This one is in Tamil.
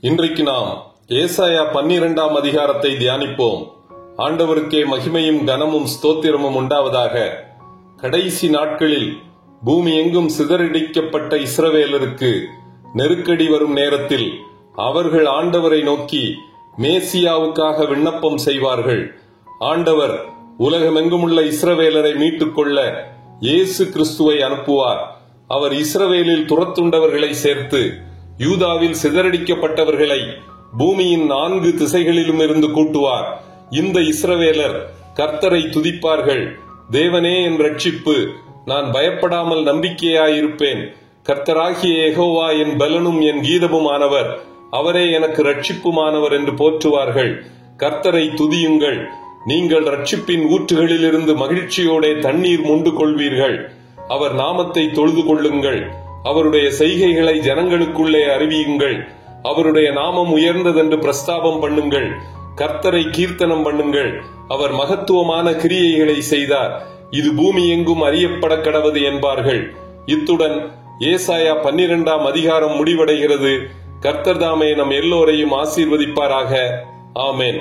இன்றைக்கு நாம் ஏசாயா 12ஆம் அதிகாரத்தை தியானிப்போம். ஆண்டவருக்கே மகிமையும் கனமும் ஸ்தோத்திரமும் உண்டாவதாக. கடைசி நாட்களில் பூமி எங்கும் சிதறடிக்கப்பட்ட இஸ்ரவேலருக்கு நெருக்கடி வரும் நேரத்தில் அவர்கள் ஆண்டவரை நோக்கி மேசியாவுக்காக விண்ணப்பம் செய்வார்கள். ஆண்டவர் உலகமெங்குமுள்ள இஸ்ரவேலரை மீட்டுக் கொள்ள இயேசு கிறிஸ்துவை அனுப்புவார். அவர் இஸ்ரவேலில் துரத்துண்டவர்களை சேர்த்து யூதாவில் சிதறடிக்கப்பட்டவர்களை பூமியின் 4 திசைகளிலும் இருந்து கூட்டுவார். இந்த இஸ்ரவேலர் கர்த்தரை துதிப்பார்கள். தேவனே என் ரட்சிப்பு, நான் பயப்படாமல் நம்பிக்கையாயிருப்பேன். கர்த்தராகிய யெகோவா என் பலனும் என் கீதமுமானவர், அவரே எனக்கு ரட்சிப்புமானவர் என்று போற்றுவார்கள். கர்த்தரை துதியுங்கள், நீங்கள் ரட்சிப்பின் ஊற்றுகளிலிருந்து மகிழ்ச்சியோட தண்ணீர் மொண்டு கொள்வீர்கள். அவர் நாமத்தை தொழுது கொள்ளுங்கள், அவருடைய செய்கைகளை ஜனங்களுக்குள்ளே அறிவியுங்கள். அவருடைய நாமம் உயர்ந்ததென்று பிரஸ்தாபம் பண்ணுங்கள். கர்த்தரை கீர்த்தனம் பண்ணுங்கள், அவர் மகத்துவமான கிரியைகளை செய்தார், இது பூமி எங்கும் அறியப்பட கடவது என்பார்கள். இத்துடன் ஏசாயா 12ஆம் அதிகாரம் முடிவடைகிறது. கர்த்தர் தாமே நம் எல்லோரையும் ஆசீர்வதிப்பாராக. ஆமென்.